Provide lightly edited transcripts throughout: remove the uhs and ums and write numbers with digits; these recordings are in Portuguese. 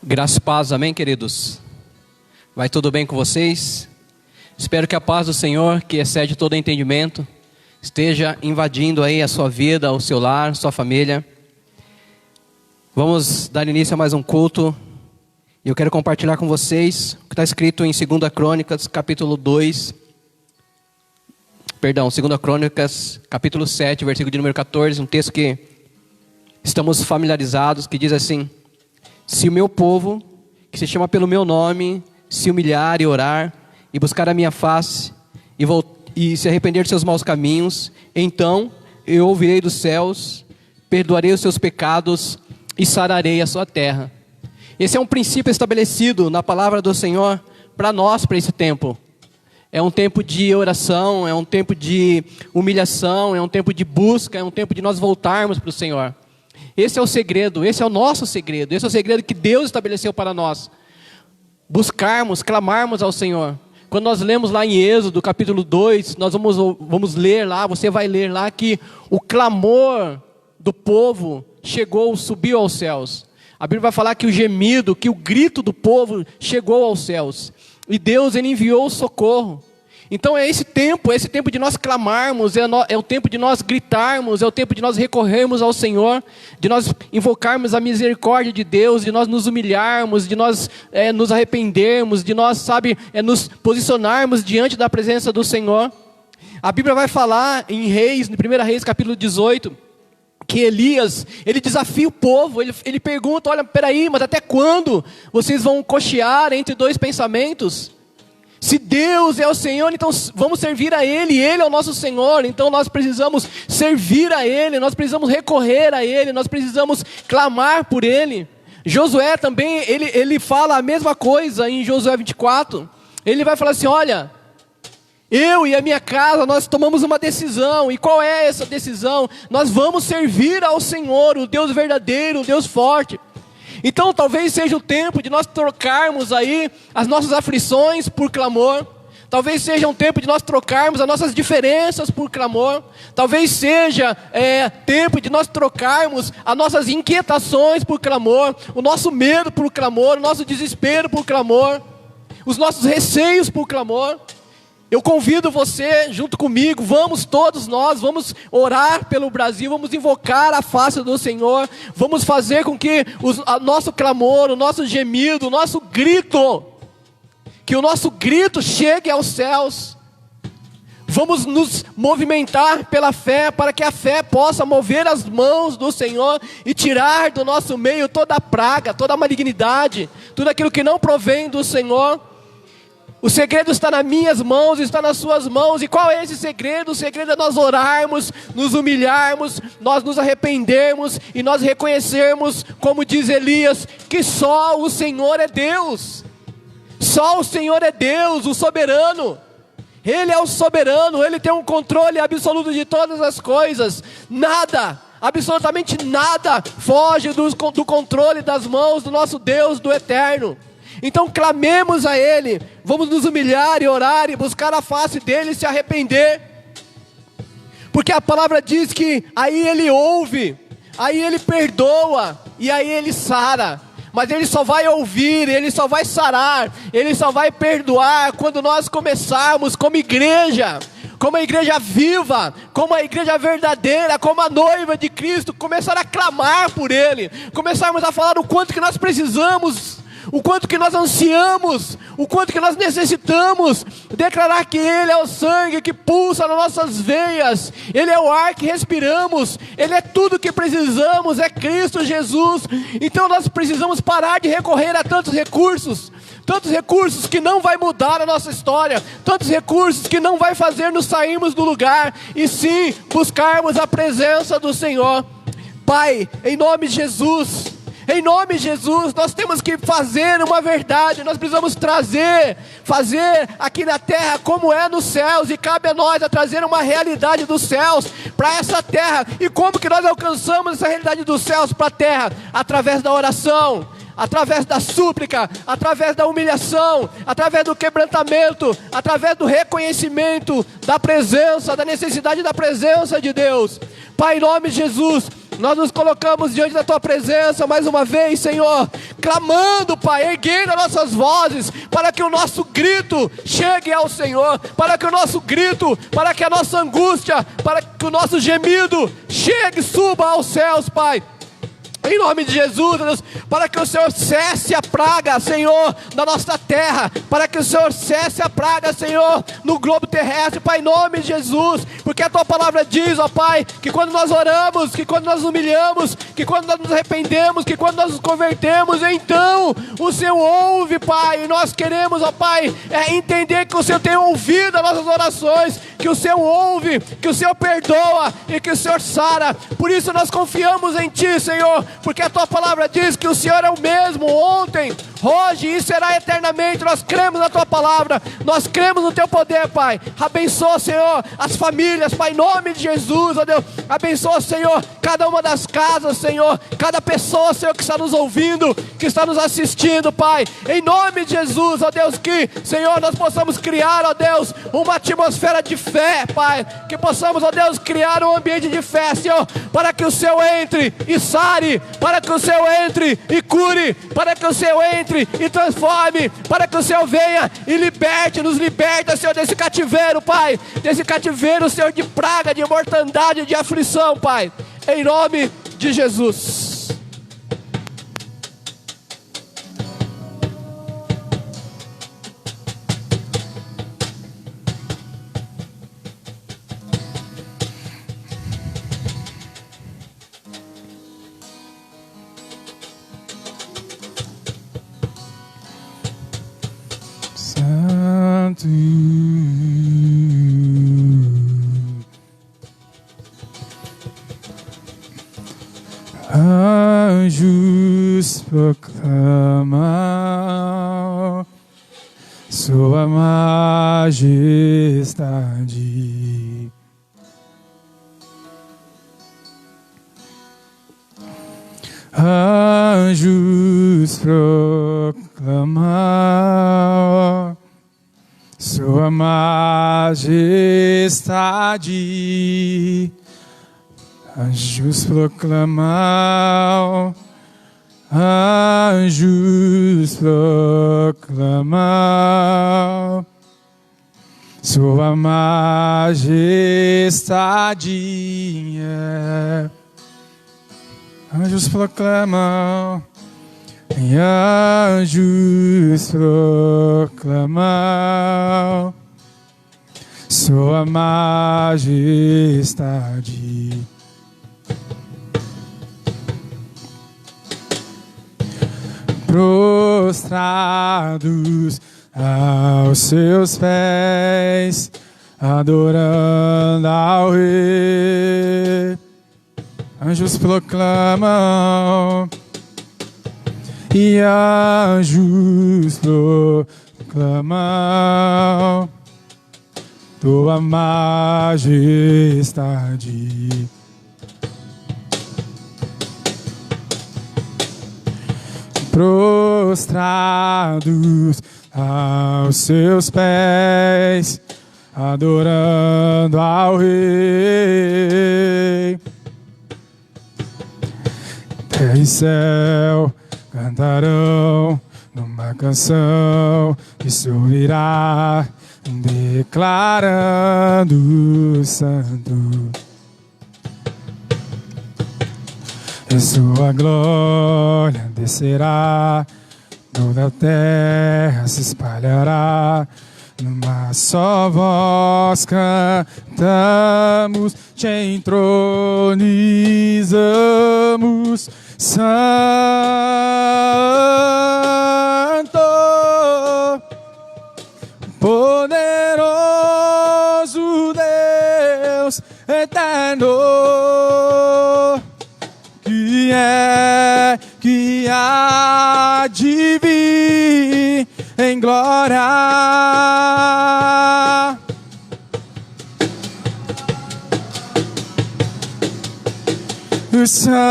Graça e paz, amém, queridos? Vai tudo bem com vocês? Espero que a paz do Senhor, que excede todo entendimento, esteja invadindo aí a sua vida, o seu lar, sua família. Vamos dar início a mais um culto. E eu quero compartilhar com vocês o que está escrito em 2 Crônicas, capítulo 2. 2 Crônicas, capítulo 7, versículo de número 14. Um texto que estamos familiarizados, que diz assim: se o meu povo, que se chama pelo meu nome, se humilhar e orar, e buscar a minha face, e se arrepender de seus maus caminhos, então eu ouvirei dos céus, perdoarei os seus pecados e sararei a sua terra. Esse é um princípio estabelecido na palavra do Senhor para nós, para esse tempo. É um tempo de oração, é um tempo de humilhação, é um tempo de busca, é um tempo de nós voltarmos para o Senhor. Esse é o segredo, esse é o nosso segredo, esse é o segredo que Deus estabeleceu para nós. Buscarmos, clamarmos ao Senhor. Quando nós lemos lá em Êxodo, capítulo 2, nós vamos ler lá, você vai ler lá que o clamor do povo subiu aos céus. A Bíblia vai falar que o gemido, que o grito do povo chegou aos céus. E Deus, Ele enviou o socorro. Então é esse tempo de nós clamarmos, é o tempo de nós gritarmos, é o tempo de nós recorrermos ao Senhor, de nós invocarmos a misericórdia de Deus, de nós nos humilharmos, de nós nos arrependermos, de nós, nos posicionarmos diante da presença do Senhor. A Bíblia vai falar em Reis, no 1 Reis capítulo 18, que Elias, ele desafia o povo, ele pergunta: olha, peraí, mas até quando vocês vão cochear entre dois pensamentos? Se Deus é o Senhor, então vamos servir a Ele, Ele é o nosso Senhor, então nós precisamos servir a Ele, nós precisamos recorrer a Ele, nós precisamos clamar por Ele. Josué também, ele fala a mesma coisa em Josué 24, ele vai falar assim: olha, eu e a minha casa, nós tomamos uma decisão. E qual é essa decisão? Nós vamos servir ao Senhor, o Deus verdadeiro, o Deus forte. Então talvez seja o tempo de nós trocarmos aí as nossas aflições por clamor. Talvez seja um tempo de nós trocarmos as nossas diferenças por clamor. Talvez seja tempo de nós trocarmos as nossas inquietações por clamor, o nosso medo por clamor, o nosso desespero por clamor, os nossos receios por clamor. Eu convido você, junto comigo, todos nós vamos orar pelo Brasil, vamos invocar a face do Senhor, vamos fazer com que o nosso clamor, o nosso gemido, o nosso grito, que o nosso grito chegue aos céus. Vamos nos movimentar pela fé, para que a fé possa mover as mãos do Senhor e tirar do nosso meio toda a praga, toda a malignidade, tudo aquilo que não provém do Senhor. O segredo está nas minhas mãos, está nas suas mãos. E qual é esse segredo? O segredo é nós orarmos, nos humilharmos, nós nos arrependermos e nós reconhecermos, como diz Elias, que só o Senhor é Deus. Só o Senhor é Deus, o soberano. Ele é o soberano, Ele tem um controle absoluto de todas as coisas. Nada, absolutamente nada, foge do controle das mãos do nosso Deus, do eterno. Então clamemos a Ele, vamos nos humilhar e orar e buscar a face dEle e se arrepender. Porque a palavra diz que aí Ele ouve, aí Ele perdoa e aí Ele sara. Mas Ele só vai ouvir, Ele só vai sarar, Ele só vai perdoar quando nós começarmos como igreja, como a igreja viva, como a igreja verdadeira, como a noiva de Cristo, começar a clamar por Ele, começarmos a falar o quanto que nós precisamos, o quanto que nós ansiamos, o quanto que nós necessitamos, declarar que Ele é o sangue que pulsa nas nossas veias, Ele é o ar que respiramos, Ele é tudo que precisamos, é Cristo Jesus. Então nós precisamos parar de recorrer a tantos recursos que não vai mudar a nossa história, tantos recursos que não vai fazer nos sairmos do lugar, e sim buscarmos a presença do Senhor. Pai, em nome de Jesus, nós temos que fazer uma verdade, nós precisamos fazer aqui na terra como é nos céus, e cabe a nós a trazer uma realidade dos céus para essa terra. E como que nós alcançamos essa realidade dos céus para a terra? Através da oração, através da súplica, através da humilhação, através do quebrantamento, através do reconhecimento da presença, da necessidade da presença de Deus. Pai, em nome de Jesus, nós nos colocamos diante da Tua presença mais uma vez, Senhor, clamando, Pai, erguendo as nossas vozes, para que o nosso grito chegue ao Senhor, para que o nosso grito, para que a nossa angústia, para que o nosso gemido chegue, suba aos céus, Pai. Em nome de Jesus, Deus, para que o Senhor cesse a praga, Senhor, da nossa terra, para que o Senhor cesse a praga, Senhor, no globo terrestre, Pai, em nome de Jesus, porque a Tua palavra diz, ó Pai, que quando nós oramos, que quando nós humilhamos, que quando nós nos arrependemos, que quando nós nos convertemos, então o Senhor ouve, Pai, e nós queremos, ó Pai, entender que o Senhor tem ouvido as nossas orações, que o Senhor ouve, que o Senhor perdoa e que o Senhor sara. Por isso nós confiamos em Ti, Senhor, porque a Tua palavra diz que o Senhor é o mesmo ontem, hoje e será eternamente. Nós cremos na Tua palavra, nós cremos no Teu poder, Pai. Abençoa, Senhor, as famílias, Pai, em nome de Jesus, ó Deus. Abençoa, Senhor, cada uma das casas, Senhor, cada pessoa, Senhor, que está nos ouvindo, que está nos assistindo, Pai, em nome de Jesus, ó Deus, que, Senhor, nós possamos criar, ó Deus, uma atmosfera de fé, Pai, que possamos, ó Deus, criar um ambiente de fé, Senhor, para que o Senhor entre e sare, para que o Senhor entre e cure, para que o Senhor entre e transforme, para que o Senhor venha e liberte, nos liberta, Senhor, desse cativeiro, Pai, desse cativeiro, Senhor, de praga, de mortandade, de aflição, Pai, em nome de Jesus. Santo, anjos proclamam Sua majestade. Anjos proclamam Sua majestade. Anjos proclamam, anjos proclamam Sua majestade. Anjos proclamam, anjos proclamam Sua majestade. Prostrados aos Seus pés, adorando ao Rei. Anjos proclamam e anjos proclamam Tua majestade. Prostrados aos Seus pés, adorando ao Rei. Terra e céu cantarão numa canção que se ouvirá, declarando santo. E Sua glória descerá, toda a terra se espalhará. Numa só voz cantamos, Te entronizamos, Santo, poderoso Deus eterno, que há de vir em glória. Santo,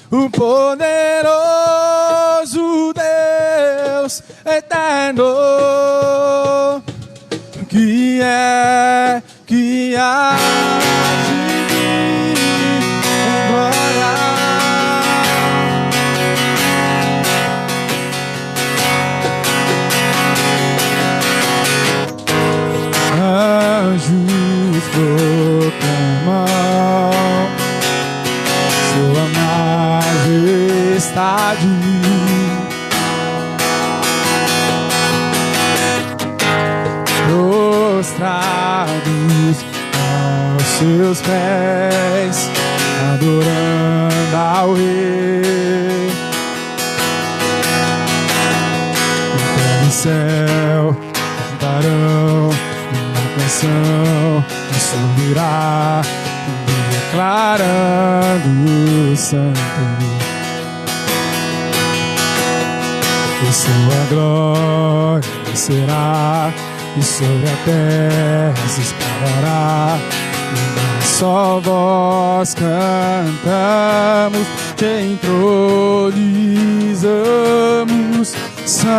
o poderoso Deus eterno, que há de vir em glória. Anjos proclamam sua majestade. Prostrados aos seus pés, adorando ao Rei. Terra e céu cantarão uma canção que subirá, declarando santo. E sua glória será, e sobre a terra se espalhará. Uma só voz cantamos, te entronizamos, Santo,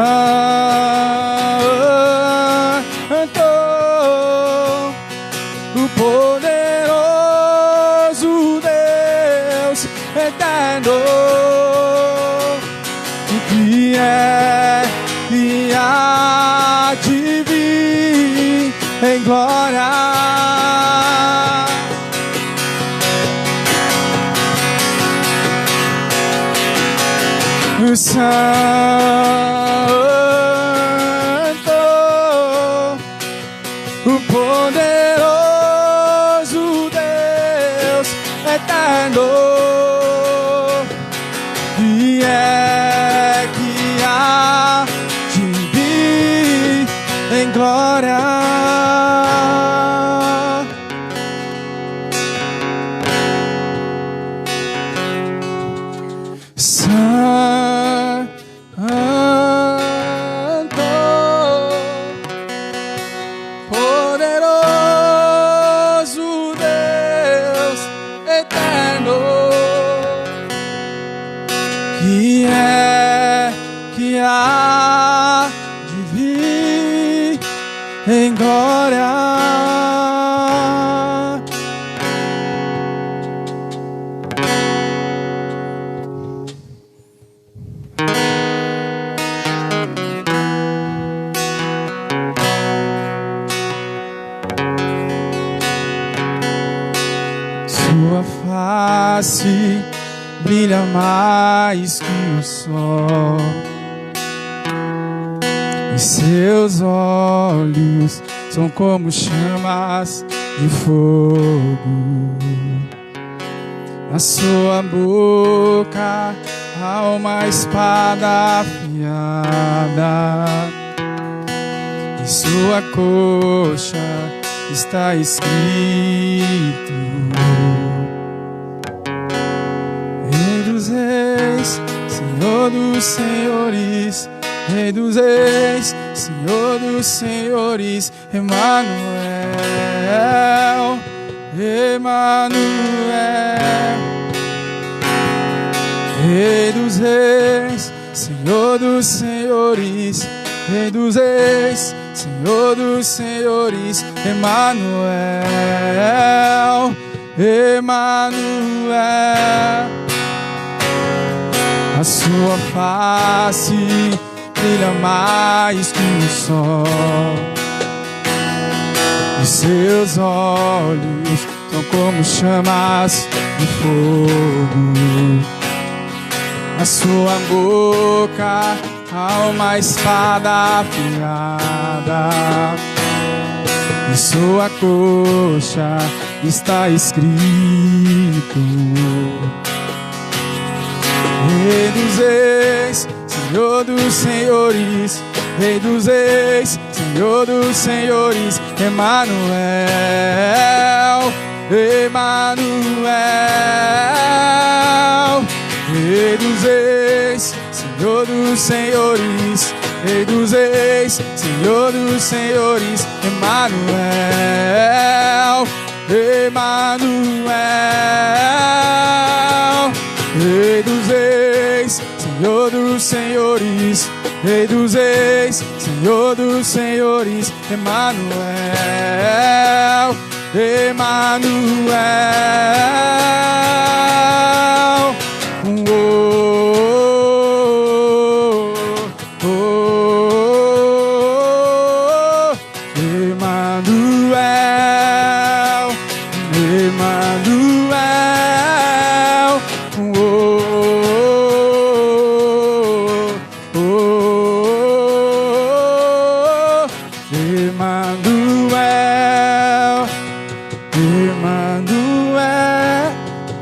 o poderoso Deus eterno. O que há de vir em glória. O Santo, o poderoso Deus eterno. Que há de vir em glória. Santo, poderoso Deus eterno. Que há de vir em glória. Sua face brilha mais que o sol, e seus olhos são como chamas de fogo. Na sua boca há uma espada afiada, em sua coxa está escrito: Rei dos reis, Senhor dos senhores, Rei dos reis, Senhor dos senhores, Emanuel, Emanuel. Rei dos reis, Senhor dos senhores, Rei dos reis, Senhor dos senhores, Emanuel, Emanuel. A sua face brilha mais que o sol, e seus olhos são como chamas de fogo. Na sua boca há uma espada afiada, em sua coxa está escrito: Rei dos reis, Senhor dos senhores, Rei dos reis, Senhor dos senhores, Emanuel, Emanuel. Rei dos reis, Senhor dos senhores, Rei dos reis, Senhor dos senhores, Emanuel, Emanuel. Rei dos reis, Senhor dos senhores, Rei dos reis, Senhor dos senhores, Emanuel, Emanuel. Emanuel, Emanuel, Emanuel, Emanuel,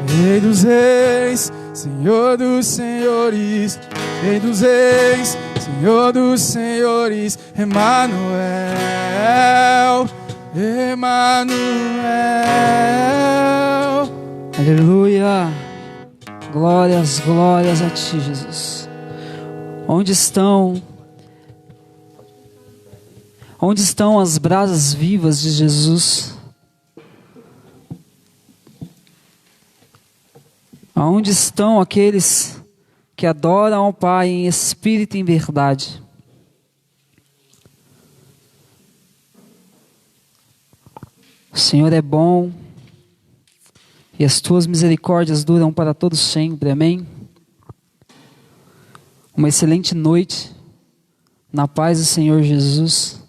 Rei dos Reis, Senhor dos Senhores, Rei dos Reis, Senhor dos Senhores, Emanuel, Emanuel. Aleluia. Glórias, glórias a Ti, Jesus. Onde estão as brasas vivas de Jesus? Aonde estão aqueles que adoram ao Pai em espírito e em verdade? O Senhor é bom e as Tuas misericórdias duram para todos sempre, amém? Uma excelente noite, na paz do Senhor Jesus.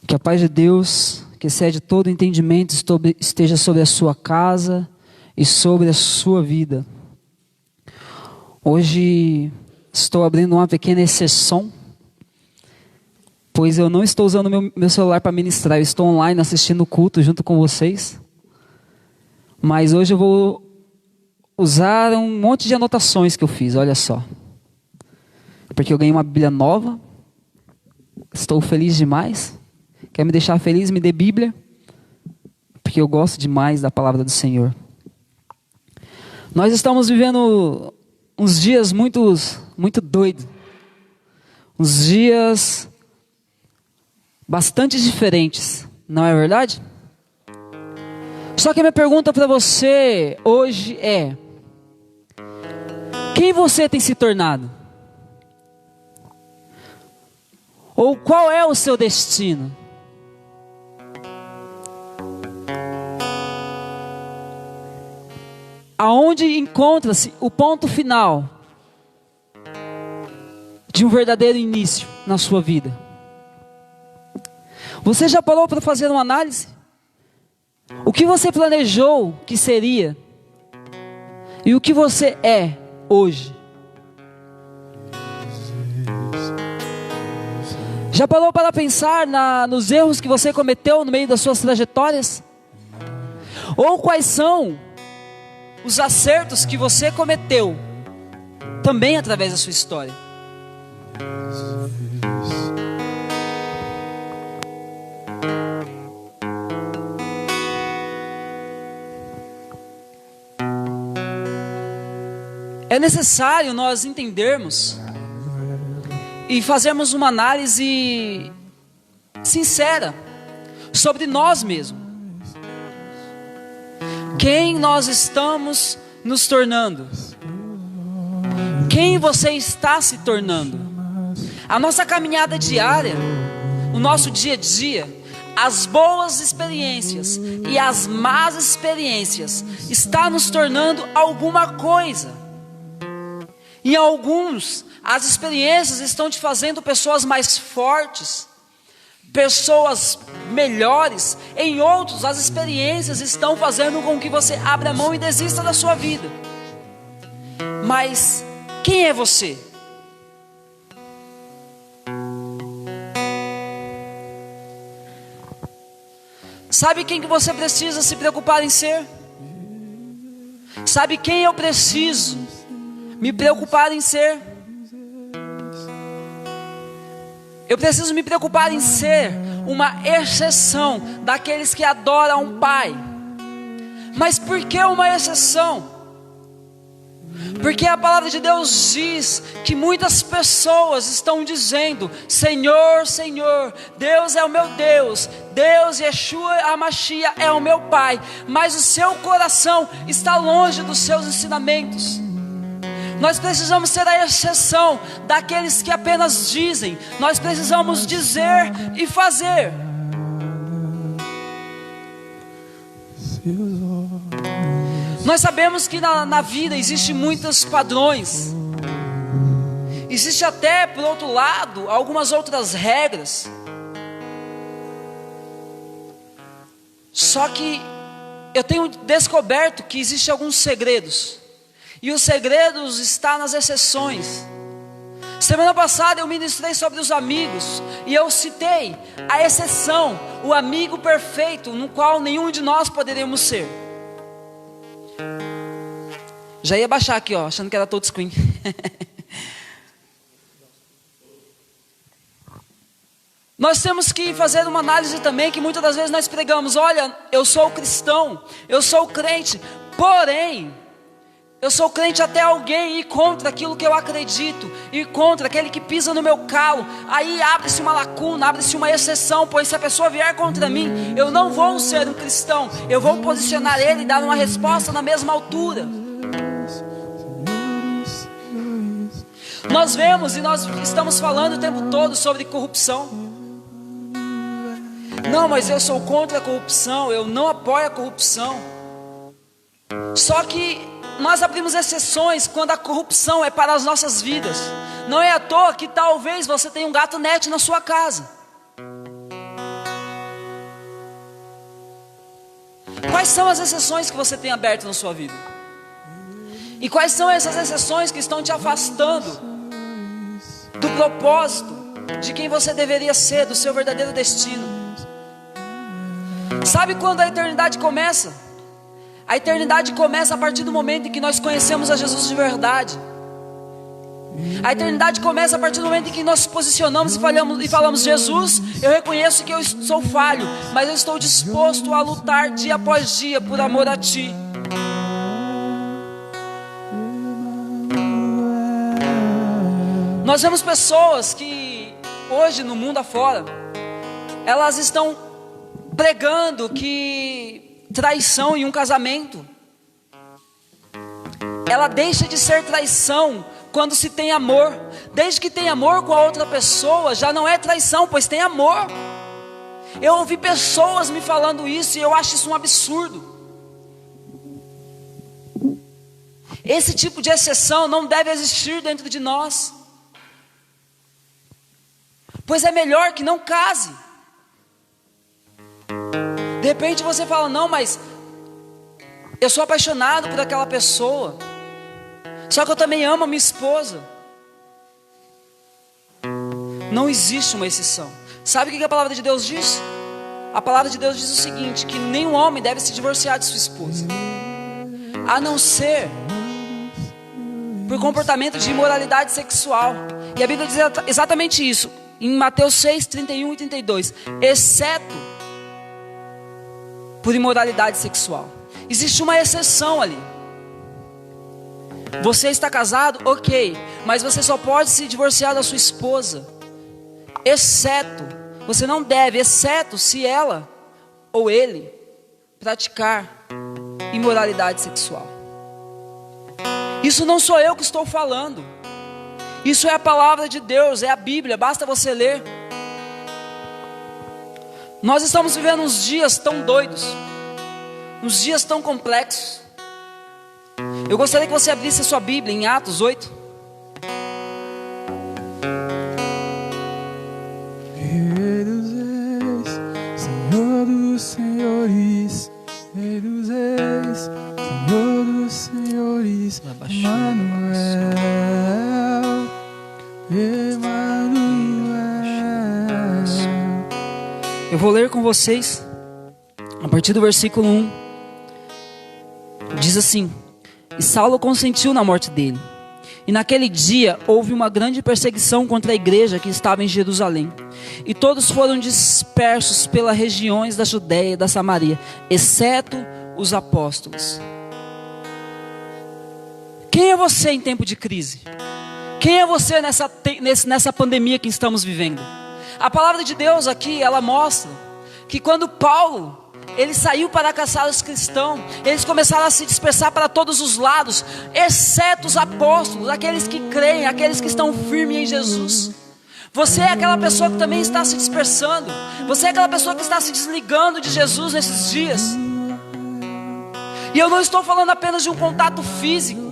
Que a paz de Deus, que excede todo entendimento, esteja sobre a sua casa e sobre a sua vida. Hoje estou abrindo uma pequena exceção, pois eu não estou usando meu celular para ministrar, eu estou online assistindo o culto junto com vocês. Mas hoje eu vou usar um monte de anotações que eu fiz, olha só. Porque eu ganhei uma Bíblia nova, estou feliz demais. Quer me deixar feliz? Me dê Bíblia, porque eu gosto demais da palavra do Senhor. Nós estamos vivendo uns dias muito doidos, uns dias bastante diferentes, não é verdade? Só que a minha pergunta para você hoje é: quem você tem se tornado? Ou qual é o seu destino? Aonde encontra-se o ponto final de um verdadeiro início na sua vida? Você já parou para fazer uma análise? O que você planejou que seria e o que você é hoje? Já parou para pensar nos erros que você cometeu no meio das suas trajetórias? Ou quais são os acertos que você cometeu também através da sua história? É necessário nós entendermos e fazermos uma análise sincera sobre nós mesmos. Quem nós estamos nos tornando? Quem você está se tornando? A nossa caminhada diária, o nosso dia a dia, as boas experiências e as más experiências está nos tornando alguma coisa. Em alguns, as experiências estão te fazendo pessoas mais fortes, pessoas melhores. Em outros, as experiências estão fazendo com que você abra a mão e desista da sua vida. Mas quem é você? Sabe quem que você precisa se preocupar em ser? Sabe quem eu preciso me preocupar em ser? Eu preciso me preocupar em ser uma exceção daqueles que adoram o Pai. Mas por que uma exceção? Porque a palavra de Deus diz que muitas pessoas estão dizendo: Senhor, Senhor, Deus é o meu Deus, Deus, Yeshua HaMashiach é o meu Pai, mas o seu coração está longe dos seus ensinamentos. Nós precisamos ser a exceção daqueles que apenas dizem. Nós precisamos dizer e fazer. Nós sabemos que na vida existem muitos padrões. Existe até, por outro lado, algumas outras regras. Só que eu tenho descoberto que existem alguns segredos. E os segredos estão nas exceções. Semana passada eu ministrei sobre os amigos. E eu citei a exceção, o amigo perfeito, no qual nenhum de nós poderíamos ser. Já ia baixar aqui, ó, achando que era touchscreen. Nós temos que fazer uma análise também, que muitas das vezes nós pregamos: olha, eu sou cristão, eu sou crente, porém, eu sou crente até alguém ir contra aquilo que eu acredito, ir contra aquele que pisa no meu calo. Aí abre-se uma lacuna, abre-se uma exceção, pois se a pessoa vier contra mim, eu não vou ser um cristão, eu vou posicionar ele e dar uma resposta na mesma altura. Nós vemos e nós estamos falando o tempo todo sobre corrupção. Não, mas eu sou contra a corrupção, eu não apoio a corrupção. Só que nós abrimos exceções quando a corrupção é para as nossas vidas. Não é à toa que talvez você tenha um gato net na sua casa. Quais são as exceções que você tem aberto na sua vida? E quais são essas exceções que estão te afastando do propósito, de quem você deveria ser, do seu verdadeiro destino? Sabe quando a eternidade começa? A eternidade começa a partir do momento em que nós conhecemos a Jesus de verdade. A eternidade começa a partir do momento em que nós nos posicionamos e falamos: Jesus, eu reconheço que eu sou falho, mas eu estou disposto a lutar dia após dia por amor a Ti. Nós vemos pessoas que hoje no mundo afora, elas estão pregando que traição em um casamento, ela deixa de ser traição quando se tem amor. Desde que tem amor com a outra pessoa, já não é traição, pois tem amor. Eu ouvi pessoas me falando isso e eu acho isso um absurdo. Esse tipo de exceção não deve existir dentro de nós, pois é melhor que não case. De repente você fala: não, mas eu sou apaixonado por aquela pessoa, só que eu também amo a minha esposa. Não existe uma exceção. Sabe o que a palavra de Deus diz? A palavra de Deus diz o seguinte: que nenhum homem deve se divorciar de sua esposa, a não ser por comportamento de imoralidade sexual. E a Bíblia diz exatamente isso em Mateus 6, 31 e 32, exceto por imoralidade sexual. Existe uma exceção ali. Você está casado? Ok, mas você só pode se divorciar da sua esposa, exceto, você não deve, exceto se ela ou ele praticar imoralidade sexual. Isso não sou eu que estou falando, isso é a palavra de Deus, é a Bíblia, basta você ler. Nós estamos vivendo uns dias tão doidos, uns dias tão complexos. Eu gostaria que você abrisse a sua Bíblia em Atos 8. Rei dos reis, Senhor dos senhores, Rei dos reis, Senhor dos senhores, Emmanuel. Eu vou ler com vocês a partir do versículo 1. Diz assim: e Saulo consentiu na morte dele. E naquele dia houve uma grande perseguição contra a igreja que estava em Jerusalém. E todos foram dispersos pelas regiões da Judéia e da Samaria, exceto os apóstolos. Quem é você em tempo de crise? Quem é você nessa pandemia que estamos vivendo? A palavra de Deus aqui, ela mostra que quando Paulo, ele saiu para caçar os cristãos, eles começaram a se dispersar para todos os lados, exceto os apóstolos, aqueles que creem, aqueles que estão firmes em Jesus. Você é aquela pessoa que também está se dispersando. Você é aquela pessoa que está se desligando de Jesus nesses dias. E eu não estou falando apenas de um contato físico.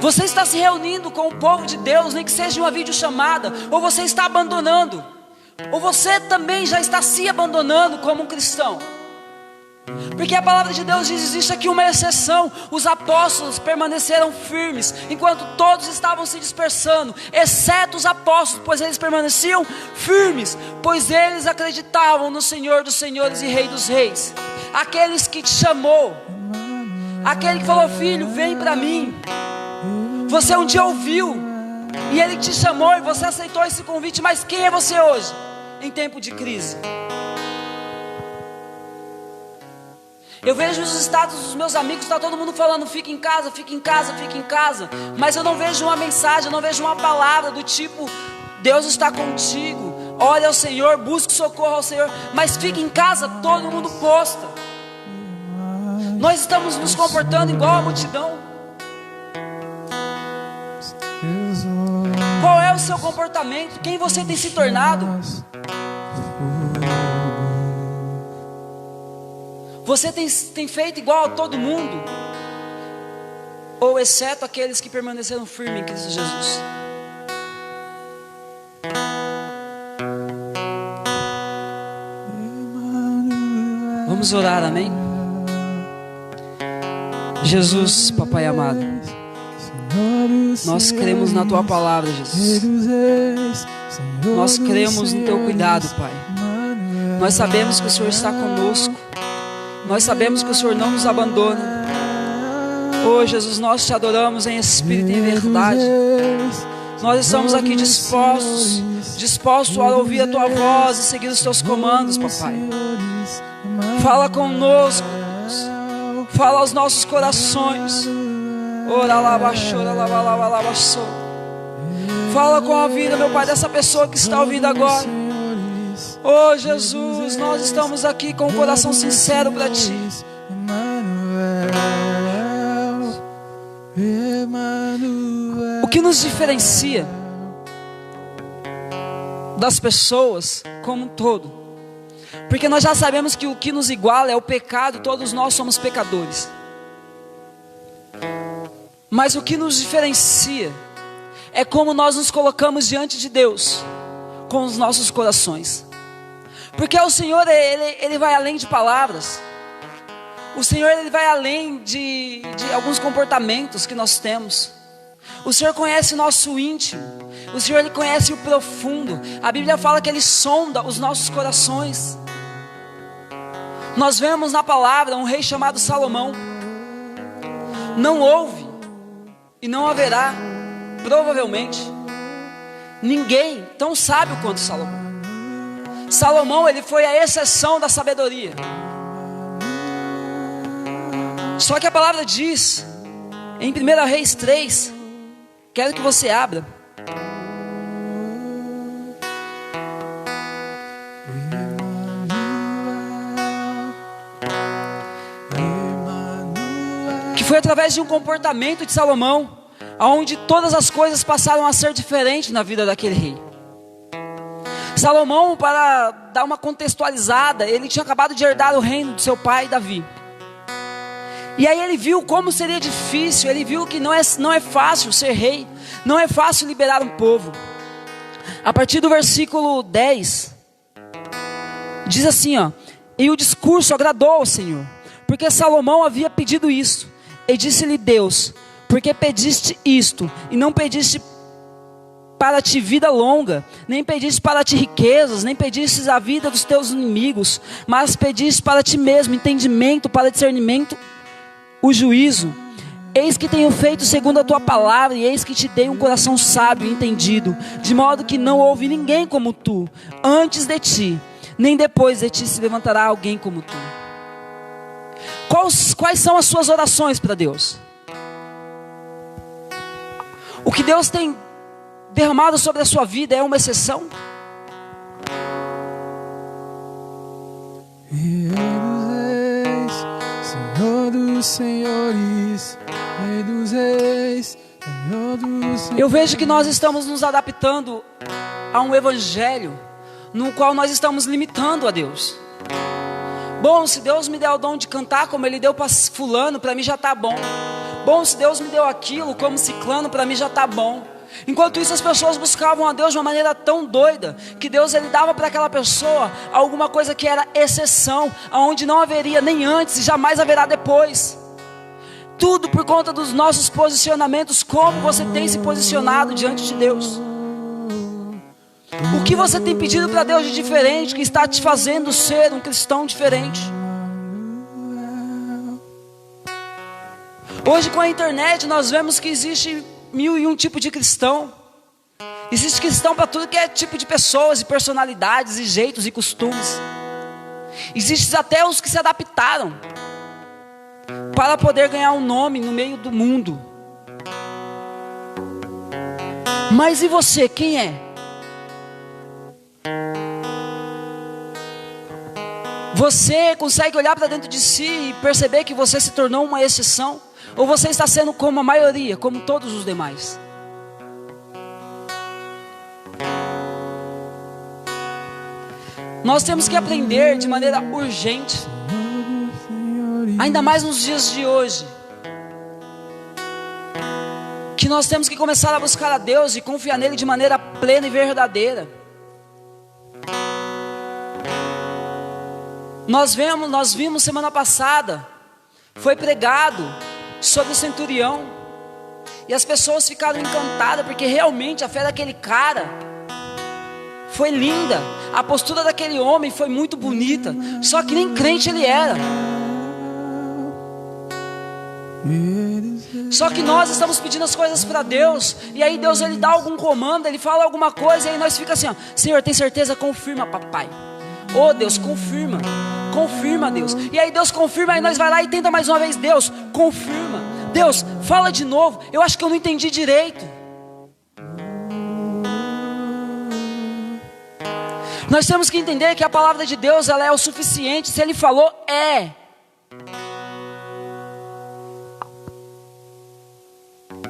Você está se reunindo com o povo de Deus, nem que seja uma videochamada, ou você está abandonando, ou você também já está se abandonando como um cristão. Porque a palavra de Deus diz: existe aqui uma exceção. Os apóstolos permaneceram firmes, enquanto todos estavam se dispersando, exceto os apóstolos, pois eles permaneciam firmes, pois eles acreditavam no Senhor dos senhores e Rei dos reis. Aqueles que te chamou, aquele que falou: filho, vem para mim. Você um dia ouviu, e ele te chamou, e você aceitou esse convite. Mas quem é você hoje, em tempo de crise? Eu vejo os status dos meus amigos, está todo mundo falando: fica em casa, fica em casa, fica em casa. Mas eu não vejo uma mensagem, eu não vejo uma palavra do tipo: Deus está contigo, ore ao Senhor, busque socorro ao Senhor. Mas fica em casa, todo mundo posta. Nós estamos nos comportando igual a multidão. Qual é o seu comportamento? Quem você tem se tornado? Você tem feito igual a todo mundo? Ou exceto aqueles que permaneceram firmes em Cristo Jesus? Vamos orar, amém? Jesus, Papai amado, nós cremos na Tua palavra, Jesus. Nós cremos no Teu cuidado, Pai. Nós sabemos que o Senhor está conosco. Nós sabemos que o Senhor não nos abandona. Oh Jesus, nós Te adoramos em espírito e em verdade. Nós estamos aqui dispostos a ouvir a Tua voz e seguir os Teus comandos, Papai. Fala conosco, Deus. Fala aos nossos corações. Fala com a vida, meu Pai, dessa pessoa que está ouvindo agora. Oh Jesus, nós estamos aqui com o coração sincero para Ti. O que nos diferencia das pessoas como um todo? Porque nós já sabemos que o que nos iguala é o pecado. Todos nós somos pecadores. Mas o que nos diferencia é como nós nos colocamos diante de Deus com os nossos corações. Porque o Senhor, Ele vai além de palavras. O Senhor, Ele vai além de alguns comportamentos que nós temos. O Senhor conhece o nosso íntimo. O Senhor, Ele conhece o profundo. A Bíblia fala que Ele sonda os nossos corações. Nós vemos na palavra um rei chamado Salomão. Não houve e não haverá, provavelmente, ninguém tão sábio quanto Salomão. Salomão, ele foi a exceção da sabedoria. Só que a palavra diz em 1 Reis 3, quero que você abra, que foi através de um comportamento de Salomão, onde todas as coisas passaram a ser diferentes na vida daquele rei. Salomão, para dar uma contextualizada, ele tinha acabado de herdar o reino de seu pai Davi. E aí ele viu como seria difícil, ele viu que não é fácil ser rei, não é fácil liberar um povo. A partir do versículo 10, diz assim, ó: e o discurso agradou ao Senhor, porque Salomão havia pedido isso. E disse-lhe Deus: porque pediste isto, e não pediste para ti vida longa, nem pediste para ti riquezas, nem pediste a vida dos teus inimigos, mas pediste para ti mesmo entendimento, para discernimento, o juízo. Eis que tenho feito segundo a tua palavra, e eis que te dei um coração sábio e entendido, de modo que não houve ninguém como tu, antes de ti, nem depois de ti se levantará alguém como tu. Quais são as suas orações para Deus? O que Deus tem derramado sobre a sua vida é uma exceção? Senhor dos senhores, Rei dos reis, Senhor dos senhores. Eu vejo que nós estamos nos adaptando a um evangelho no qual nós estamos limitando a Deus. Bom, se Deus me der o dom de cantar como Ele deu para fulano, para mim já está bom. Bom, se Deus me deu aquilo como ciclano, para mim já está bom. Enquanto isso, as pessoas buscavam a Deus de uma maneira tão doida, que Deus ele dava para aquela pessoa alguma coisa que era exceção, aonde não haveria nem antes e jamais haverá depois. Tudo por conta dos nossos posicionamentos, como você tem se posicionado diante de Deus. O que você tem pedido para Deus de diferente, que está te fazendo ser um cristão diferente? Hoje com a internet nós vemos que existe 1001 tipo de cristão. Existe cristão para tudo que é tipo de pessoas, e personalidades, e jeitos e costumes. Existem até os que se adaptaram para poder ganhar um nome no meio do mundo. Mas e você, quem é? Você consegue olhar para dentro de si e perceber que você se tornou uma exceção? Ou você está sendo como a maioria, como todos os demais? Nós temos que aprender de maneira urgente, ainda mais nos dias de hoje, que nós temos que começar a buscar a Deus e confiar nele de maneira plena e verdadeira. Nós vimos semana passada, foi pregado sobre o centurião, e as pessoas ficaram encantadas, porque realmente a fé daquele cara foi linda, a postura daquele homem foi muito bonita, só que nem crente ele era. Só que nós estamos pedindo as coisas para Deus, e aí Deus ele dá algum comando, ele fala alguma coisa, e aí nós ficamos assim, ó, Senhor, tem certeza? Confirma, papai. Oh Deus, confirma, confirma Deus. E aí Deus confirma, aí nós vai lá e tenta mais uma vez. Deus, confirma. Deus, fala de novo. Eu acho que eu não entendi direito. Nós temos que entender que a palavra de Deus ela é o suficiente. Se Ele falou, é.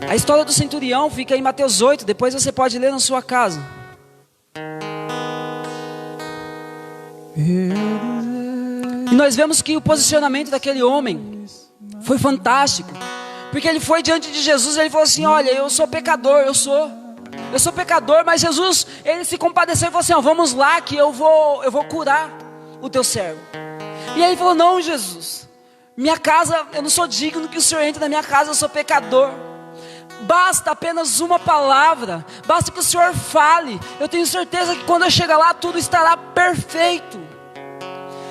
A história do centurião fica em Mateus 8. Depois você pode ler na sua casa. E nós vemos que o posicionamento daquele homem foi fantástico, porque ele foi diante de Jesus e ele falou assim, olha, eu sou pecador, eu sou pecador, mas Jesus, ele se compadeceu e falou assim, ó, vamos lá que eu vou curar o teu servo. E aí ele falou, não Jesus, minha casa, eu não sou digno que o Senhor entre na minha casa, eu sou pecador. Basta apenas uma palavra, basta que o Senhor fale, eu tenho certeza que quando eu chegar lá tudo estará perfeito.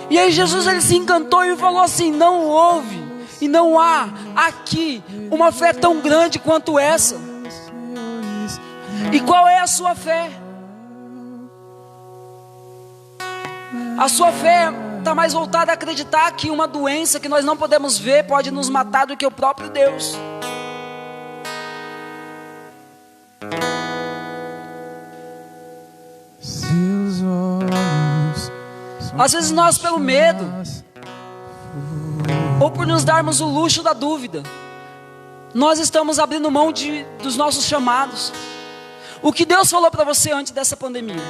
E aí Jesus ele se encantou e falou assim, não houve e não há aqui uma fé tão grande quanto essa. E qual é a sua fé? A sua fé está mais voltada a acreditar que uma doença que nós não podemos ver pode nos matar do que o próprio Deus. Às vezes nós pelo medo, ou por nos darmos o luxo da dúvida, nós estamos abrindo mão dos nossos chamados. O que Deus falou para você antes dessa pandemia?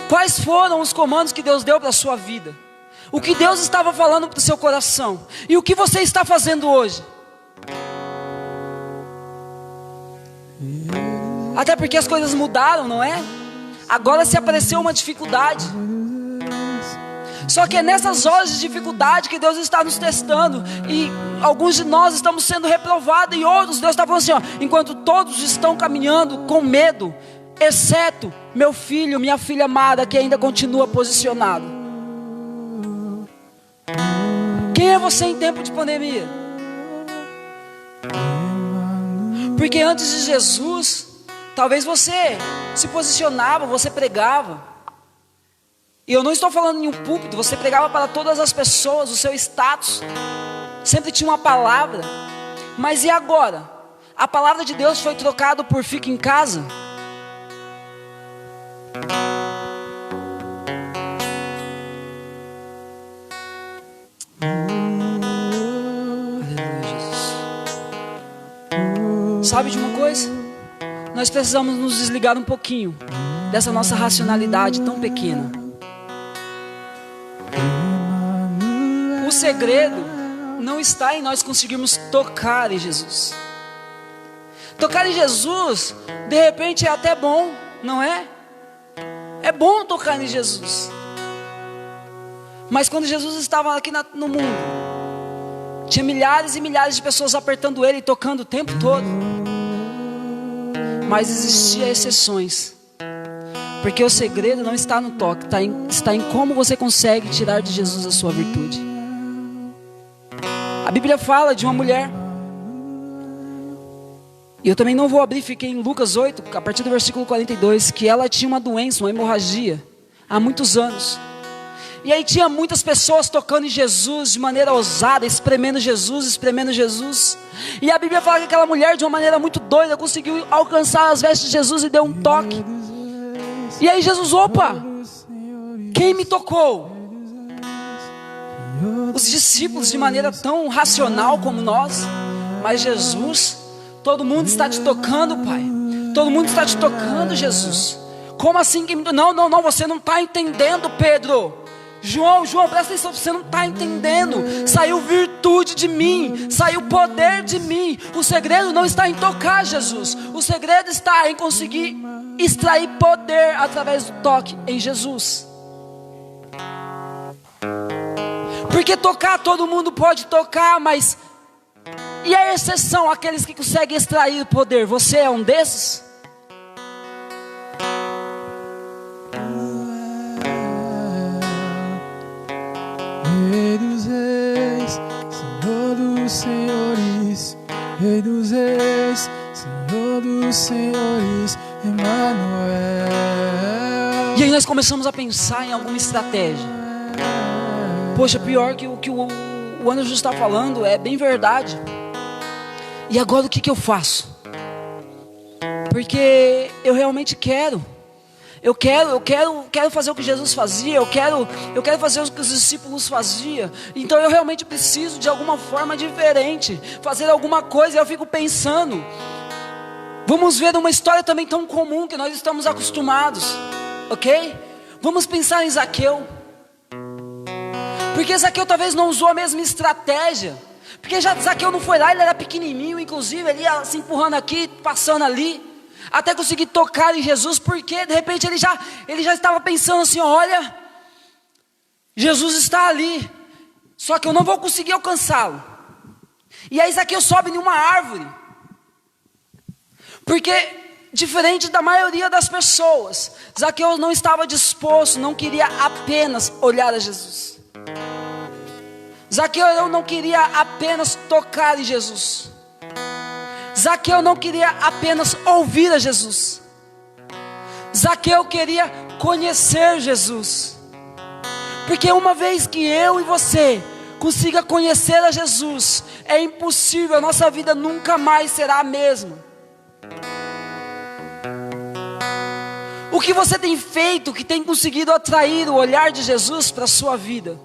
Quais foram os comandos que Deus deu para a sua vida? O que Deus estava falando para o seu coração? E o que você está fazendo hoje? Até porque as coisas mudaram, não é? Agora se apareceu uma dificuldade. Só que é nessas horas de dificuldade que Deus está nos testando. E alguns de nós estamos sendo reprovados. E outros, Deus está falando assim, ó, enquanto todos estão caminhando com medo, exceto meu filho, minha filha amada, que ainda continua posicionado. Quem é você em tempo de pandemia? Porque antes de Jesus, talvez você se posicionava, você pregava. E eu não estou falando em um púlpito, você pregava para todas as pessoas, o seu status sempre tinha uma palavra. Mas e agora? A palavra de Deus foi trocada por fica em casa? Aleluia, Jesus. Sabe de uma coisa? Nós precisamos nos desligar um pouquinho dessa nossa racionalidade tão pequena. O segredo não está em nós conseguirmos tocar em Jesus. Tocar em Jesus, de repente, é até bom, não é? É bom tocar em Jesus. Mas quando Jesus estava aqui no mundo, tinha milhares e milhares de pessoas apertando Ele e tocando o tempo todo. Mas existiam exceções. Porque o segredo não está no toque, está em como você consegue tirar de Jesus a sua virtude. A Bíblia fala de uma mulher. E eu também não vou abrir, fiquei em Lucas 8, a partir do versículo 42, que ela tinha uma doença, uma hemorragia, há muitos anos. E aí tinha muitas pessoas tocando em Jesus de maneira ousada, espremendo Jesus. E a Bíblia fala que aquela mulher, de uma maneira muito doida, conseguiu alcançar as vestes de Jesus e deu um toque. E aí Jesus, opa, quem me tocou? Os discípulos de maneira tão racional como nós, mas Jesus, todo mundo está te tocando, Pai. Todo mundo está te tocando, Jesus. Como assim? Não, você não está entendendo, Pedro. João, presta atenção, você não está entendendo. Saiu virtude de mim, saiu poder de mim. O segredo não está em tocar Jesus. O segredo está em conseguir extrair poder através do toque em Jesus. Porque tocar, todo mundo pode tocar, mas e a exceção, aqueles que conseguem extrair o poder? Você é um desses? Rei dos reis, Senhor dos senhores, Rei dos reis, Senhor dos senhores, Emmanuel. E aí nós começamos a pensar em alguma estratégia. Poxa, pior que o que o Anderson está falando é bem verdade. E agora o que eu faço? Porque eu realmente quero. Eu quero fazer o que Jesus fazia. Eu quero fazer o que os discípulos faziam. Então eu realmente preciso de alguma forma diferente, fazer alguma coisa. Eu fico pensando, vamos ver uma história também tão comum que nós estamos acostumados, ok? Vamos pensar em Zaqueu. Porque Zaqueu talvez não usou a mesma estratégia. Porque já Zaqueu não foi lá, ele era pequenininho, inclusive ele ia se empurrando aqui, passando ali, até conseguir tocar em Jesus. Porque de repente ele já estava pensando assim, olha, Jesus está ali, só que eu não vou conseguir alcançá-lo. E aí Zaqueu sobe em uma árvore. Porque diferente da maioria das pessoas, Zaqueu não estava disposto, não queria apenas olhar a Jesus. Zaqueu não queria apenas tocar em Jesus. Zaqueu não queria apenas ouvir a Jesus. Zaqueu queria conhecer Jesus. Porque uma vez que eu e você consiga conhecer a Jesus, é impossível, a nossa vida nunca mais será a mesma. O que você tem feito que tem conseguido atrair o olhar de Jesus para a sua vida?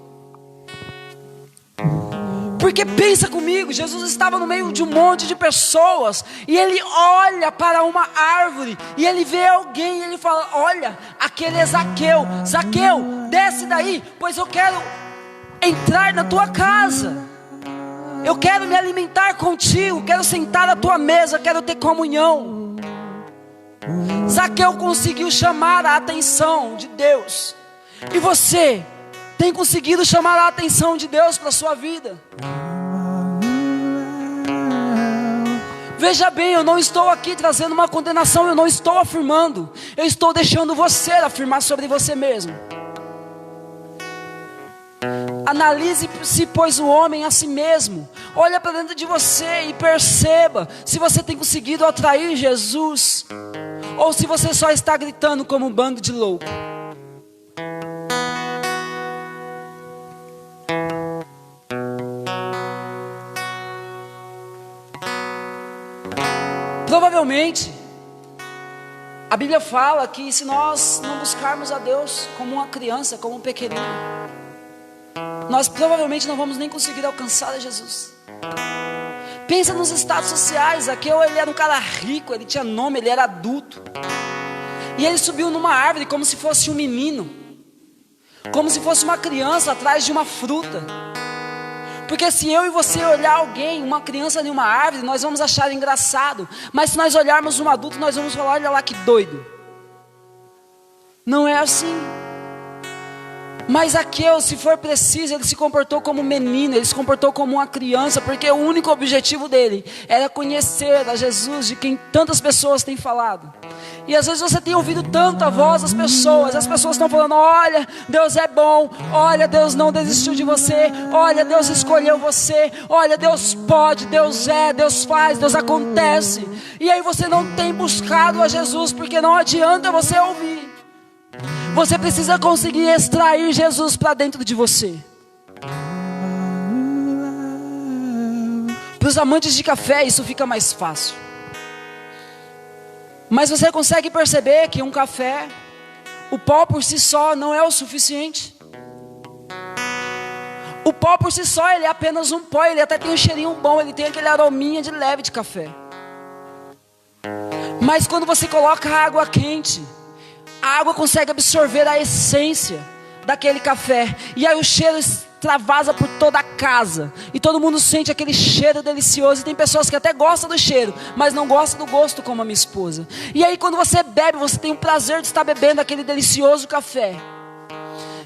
Porque pensa comigo, Jesus estava no meio de um monte de pessoas, e ele olha para uma árvore, e ele vê alguém, e ele fala, olha, aquele é Zaqueu. Zaqueu, desce daí, pois eu quero entrar na tua casa. Eu quero me alimentar contigo, quero sentar na tua mesa, quero ter comunhão. Zaqueu conseguiu chamar a atenção de Deus. E você tem conseguido chamar a atenção de Deus para a sua vida? Veja bem, eu não estou aqui trazendo uma condenação, eu não estou afirmando, eu estou deixando você afirmar sobre você mesmo. Analise-se, pois, o homem a si mesmo. Olha para dentro de você e perceba se você tem conseguido atrair Jesus, ou se você só está gritando como um bando de louco. Provavelmente, a Bíblia fala que se nós não buscarmos a Deus como uma criança, como um pequenino, nós provavelmente não vamos nem conseguir alcançar a Jesus. Pensa nos status sociais. Zaqueu, ele era um cara rico, ele tinha nome, ele era adulto. E ele subiu numa árvore como se fosse um menino, como se fosse uma criança atrás de uma fruta. Porque se eu e você olhar alguém, uma criança em uma árvore, nós vamos achar engraçado. Mas se nós olharmos um adulto, nós vamos falar, olha lá que doido. Não é assim. Mas Zaqueu, se for preciso, ele se comportou como um menino, ele se comportou como uma criança, porque o único objetivo dele era conhecer a Jesus, de quem tantas pessoas têm falado. E às vezes você tem ouvido tanta voz das pessoas, as pessoas estão falando, olha, Deus é bom, olha, Deus não desistiu de você, olha, Deus escolheu você, olha, Deus pode, Deus é, Deus faz, Deus acontece. E aí você não tem buscado a Jesus, porque não adianta você ouvir. Você precisa conseguir extrair Jesus para dentro de você. Para os amantes de café isso fica mais fácil. Mas você consegue perceber que um café, o pó por si só não é o suficiente. O pó por si só, ele é apenas um pó, ele até tem um cheirinho bom, ele tem aquele arominha de leve de café. Mas quando você coloca água quente, a água consegue absorver a essência daquele café. E aí o cheiro extravasa por toda a casa. E todo mundo sente aquele cheiro delicioso. E tem pessoas que até gostam do cheiro, mas não gostam do gosto, como a minha esposa. E aí quando você bebe, você tem o prazer de estar bebendo aquele delicioso café.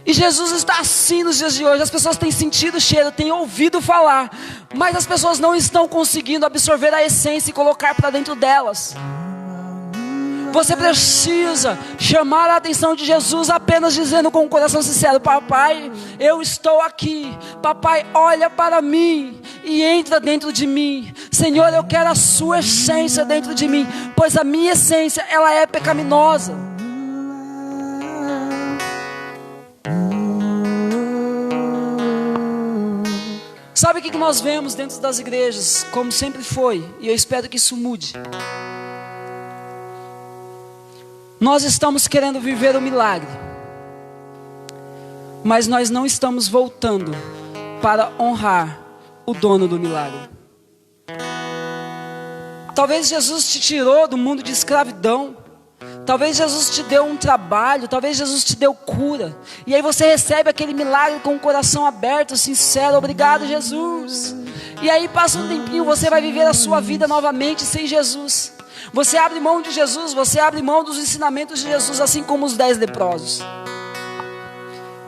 E Jesus está assim nos dias de hoje. As pessoas têm sentido o cheiro, têm ouvido falar, mas as pessoas não estão conseguindo absorver a essência e colocar para dentro delas. Você precisa chamar a atenção de Jesus apenas dizendo com o coração sincero, papai, eu estou aqui, papai, olha para mim e entra dentro de mim. Senhor, eu quero a sua essência dentro de mim, pois a minha essência, ela é pecaminosa. Sabe o que nós vemos dentro das igrejas, como sempre foi, e eu espero que isso mude. Nós estamos querendo viver o milagre, mas nós não estamos voltando para honrar o dono do milagre. Talvez Jesus te tirou do mundo de escravidão, talvez Jesus te deu um trabalho, talvez Jesus te deu cura, e aí você recebe aquele milagre com o coração aberto, sincero, obrigado Jesus. E aí passa um tempinho, você vai viver a sua vida novamente sem Jesus. Você abre mão de Jesus, você abre mão dos ensinamentos de Jesus, assim como os 10 leprosos.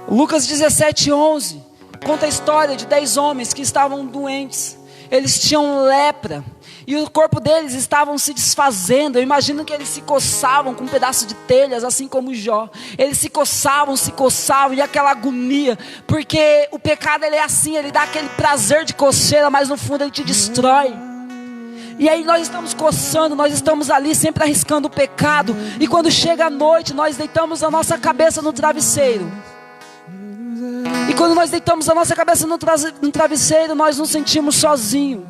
Lucas 17:11 conta a história de 10 homens que estavam doentes. Eles tinham lepra e o corpo deles estavam se desfazendo. Eu imagino que eles se coçavam com um pedaço de telhas, assim como Jó. Eles se coçavam e aquela agonia, porque o pecado ele é assim, ele dá aquele prazer de coceira, mas no fundo ele te destrói. E aí nós estamos coçando, nós estamos ali sempre arriscando o pecado. E quando chega a noite, nós deitamos a nossa cabeça no travesseiro. E quando nós deitamos a nossa cabeça no travesseiro, nós nos sentimos sozinhos.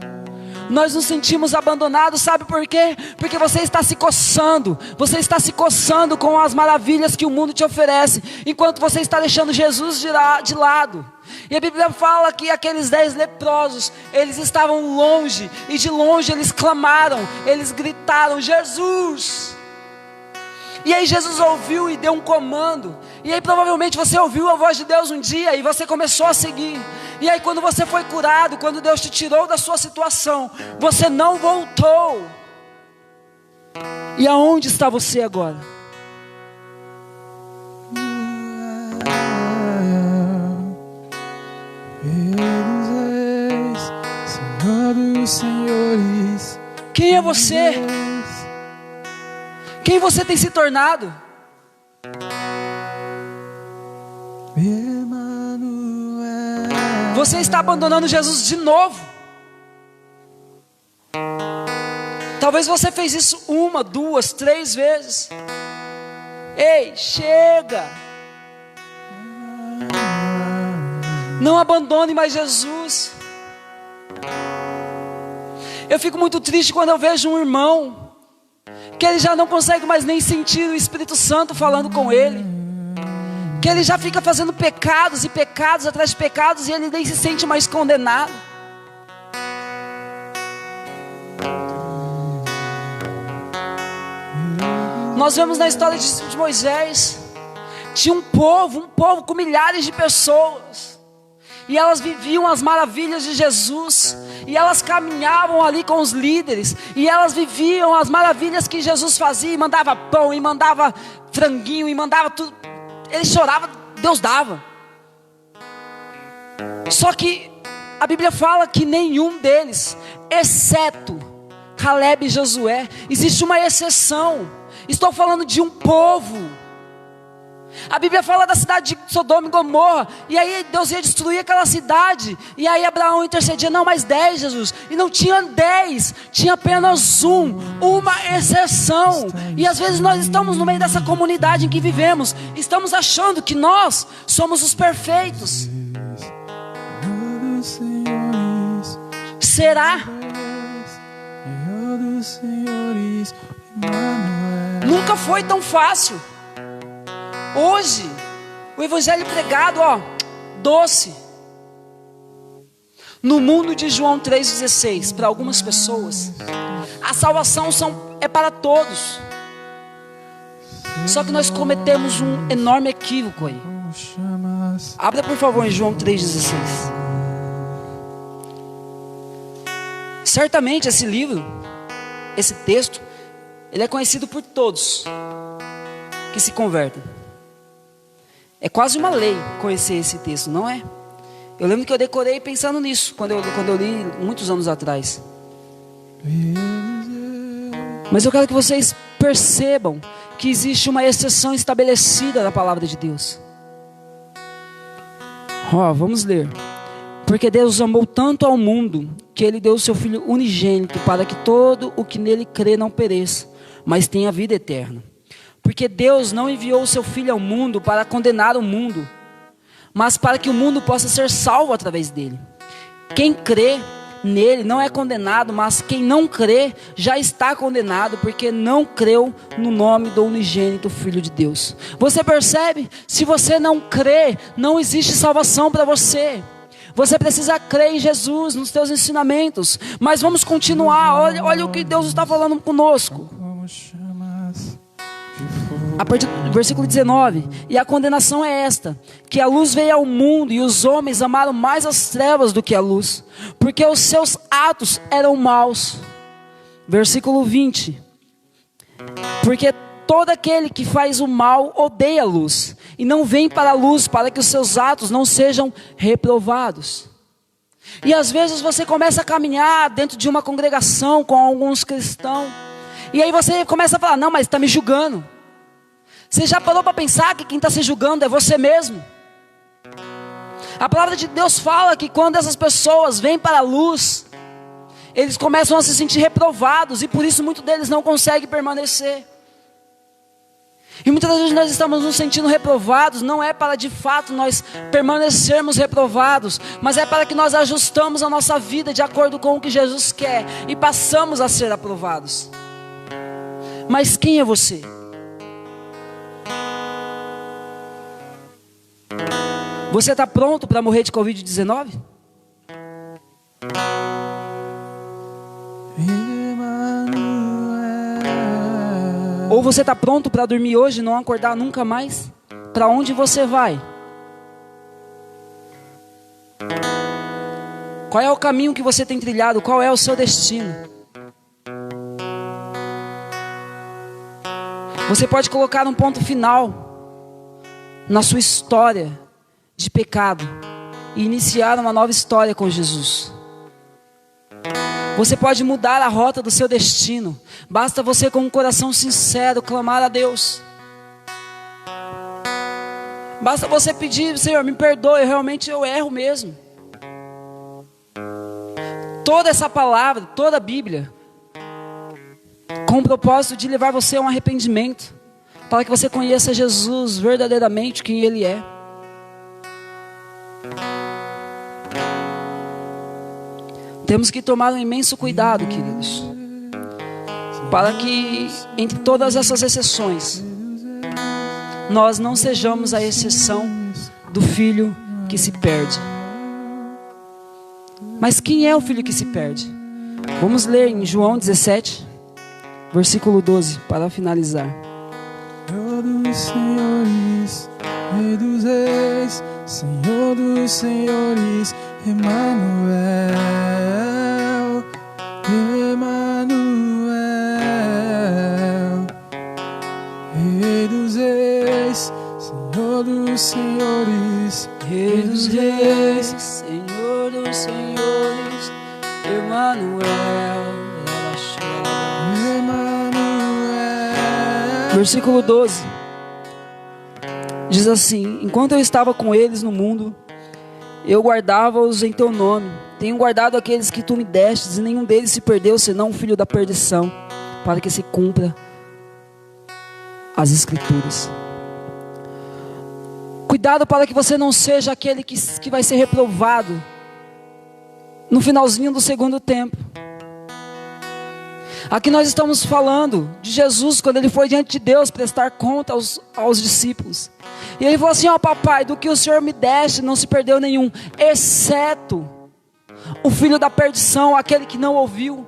Nós nos sentimos abandonados, sabe por quê? Porque você está se coçando. Você está se coçando com as maravilhas que o mundo te oferece, enquanto você está deixando Jesus de lado. E a Bíblia fala que aqueles 10 leprosos, eles estavam longe, e de longe eles clamaram, eles gritaram, Jesus! E aí Jesus ouviu e deu um comando. E aí provavelmente você ouviu a voz de Deus um dia, e você começou a seguir. E aí quando você foi curado, quando Deus te tirou da sua situação, você não voltou. E aonde está você agora? Senhor dos senhores. Quem é você? Quem você tem se tornado? Você está abandonando Jesus de novo. Talvez você fez isso 1, 2, 3 vezes. Ei, chega! Não abandone mais Jesus. Eu fico muito triste quando eu vejo um irmão que ele já não consegue mais nem sentir o Espírito Santo falando com ele, que ele já fica fazendo pecados e pecados atrás de pecados, e ele nem se sente mais condenado. Nós vemos na história de Moisés, tinha um povo com milhares de pessoas, e elas viviam as maravilhas de Jesus, e elas caminhavam ali com os líderes, e elas viviam as maravilhas que Jesus fazia, e mandava pão, e mandava franguinho, e mandava tudo. Ele chorava, Deus dava. Só que a Bíblia fala que nenhum deles, exceto Caleb e Josué, existe uma exceção. Estou falando de um povo. A Bíblia fala da cidade de Sodoma e Gomorra, e aí Deus ia destruir aquela cidade, e aí Abraão intercedia, não, mais 10, Jesus, e não tinha 10, tinha apenas uma exceção. E às vezes nós estamos no meio dessa comunidade em que vivemos, estamos achando que nós somos os perfeitos. Será? Nunca foi tão fácil. Hoje, o evangelho pregado, doce. No mundo de João 3,16, para algumas pessoas, a salvação é para todos. Só que nós cometemos um enorme equívoco aí. Abra por favor em João 3,16. Certamente esse livro, esse texto, ele é conhecido por todos que se convertem. É quase uma lei conhecer esse texto, não é? Eu lembro que eu decorei pensando nisso, quando eu li muitos anos atrás. Mas eu quero que vocês percebam que existe uma exceção estabelecida na palavra de Deus. Vamos ler. Porque Deus amou tanto ao mundo, que Ele deu o seu Filho unigênito, para que todo o que nele crê não pereça, mas tenha vida eterna. Porque Deus não enviou o seu Filho ao mundo para condenar o mundo, mas para que o mundo possa ser salvo através dele. Quem crê nele não é condenado, mas quem não crê já está condenado, porque não creu no nome do unigênito Filho de Deus. Você percebe? Se você não crê, não existe salvação para você. Você precisa crer em Jesus, nos teus ensinamentos. Mas vamos continuar. Olha o que Deus está falando conosco. A partir do versículo 19. E a condenação é esta: que a luz veio ao mundo, e os homens amaram mais as trevas do que a luz, porque os seus atos eram maus. Versículo 20. Porque todo aquele que faz o mal odeia a luz, e não vem para a luz, para que os seus atos não sejam reprovados. E às vezes você começa a caminhar dentro de uma congregação com alguns cristãos, e aí você começa a falar, não, mas está me julgando. Você já parou para pensar que quem está se julgando é você mesmo? A palavra de Deus fala que quando essas pessoas vêm para a luz, eles começam a se sentir reprovados, e por isso muitos deles não conseguem permanecer. E muitas vezes nós estamos nos sentindo reprovados, não é para de fato nós permanecermos reprovados, mas é para que nós ajustamos a nossa vida de acordo com o que Jesus quer, e passamos a ser aprovados. Mas quem é você? Você está pronto para morrer de Covid-19? Ou você está pronto para dormir hoje e não acordar nunca mais? Para onde você vai? Qual é o caminho que você tem trilhado? Qual é o seu destino? Você pode colocar um ponto final na sua história de pecado e iniciar uma nova história com Jesus. Você pode mudar a rota do seu destino. Basta você, com um coração sincero, clamar a Deus. Basta você pedir, Senhor, me perdoe, realmente eu erro mesmo. Toda essa palavra, toda a Bíblia, com o propósito de levar você a um arrependimento, para que você conheça Jesus verdadeiramente, quem Ele é. Temos que tomar um imenso cuidado, queridos, para que entre todas essas exceções, nós não sejamos a exceção do filho que se perde. Mas quem é o filho que se perde? Vamos ler em João 17, versículo 12, para finalizar. Senhor dos senhores, Rei dos reis, Senhor dos senhores, Emanuel, Emanuel, Rei dos reis, Senhor dos senhores, Rei dos reis, Senhor dos senhores, Emanuel. Versículo 12 diz assim: enquanto eu estava com eles no mundo, eu guardava-os em teu nome. Tenho guardado aqueles que tu me destes, e nenhum deles se perdeu, senão um filho da perdição, para que se cumpra as escrituras. Cuidado para que você não seja aquele que vai ser reprovado no finalzinho do segundo tempo. Aqui nós estamos falando de Jesus quando ele foi diante de Deus prestar conta aos discípulos. E ele falou assim: ó papai, do que o Senhor me deste não se perdeu nenhum, exceto o filho da perdição, aquele que não ouviu.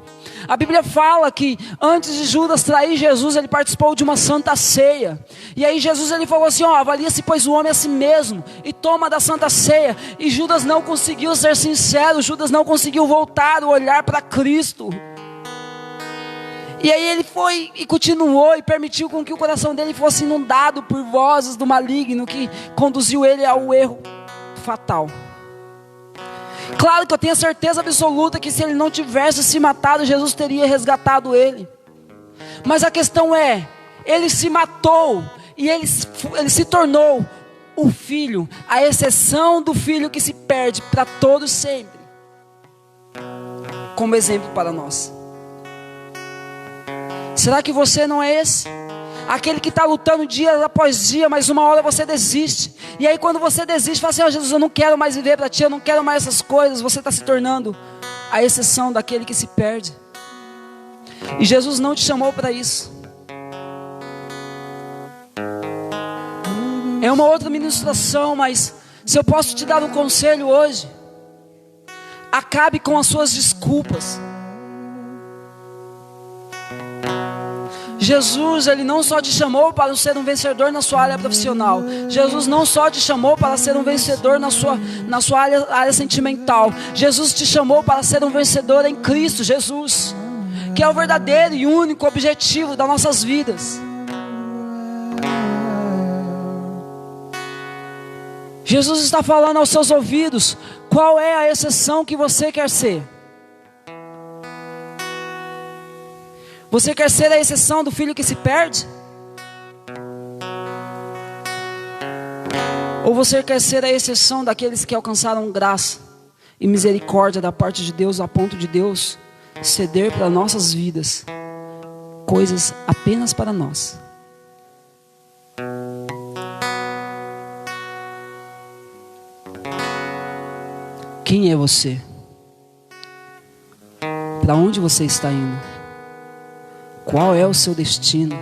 A Bíblia fala que antes de Judas trair Jesus, ele participou de uma santa ceia. E aí Jesus ele falou assim: ó, avalia-se pois o homem a si mesmo e toma da santa ceia. E Judas não conseguiu ser sincero, Judas não conseguiu voltar o olhar para Cristo. E aí ele foi e continuou e permitiu com que o coração dele fosse inundado por vozes do maligno que conduziu ele ao erro fatal. Claro que eu tenho certeza absoluta que se ele não tivesse se matado, Jesus teria resgatado ele. Mas a questão é, ele se matou e ele se tornou o filho, a exceção do filho que se perde para todos sempre, como exemplo para nós. Será que você não é esse? Aquele que está lutando dia após dia, mas uma hora você desiste. E aí quando você desiste, fala assim: ó Jesus, eu não quero mais viver para ti, eu não quero mais essas coisas. Você está se tornando a exceção daquele que se perde. E Jesus não te chamou para isso. É uma outra ministração, mas se eu posso te dar um conselho hoje, acabe com as suas desculpas. Jesus, ele não só te chamou para ser um vencedor na sua área profissional. Jesus não só te chamou para ser um vencedor na sua área sentimental. Jesus te chamou para ser um vencedor em Cristo Jesus, que é o verdadeiro e único objetivo das nossas vidas. Jesus está falando aos seus ouvidos: qual é a exceção que você quer ser? Você quer ser a exceção do filho que se perde? Ou você quer ser a exceção daqueles que alcançaram graça e misericórdia da parte de Deus, a ponto de Deus ceder para nossas vidas coisas apenas para nós? Quem é você? Para onde você está indo? Qual é o seu destino?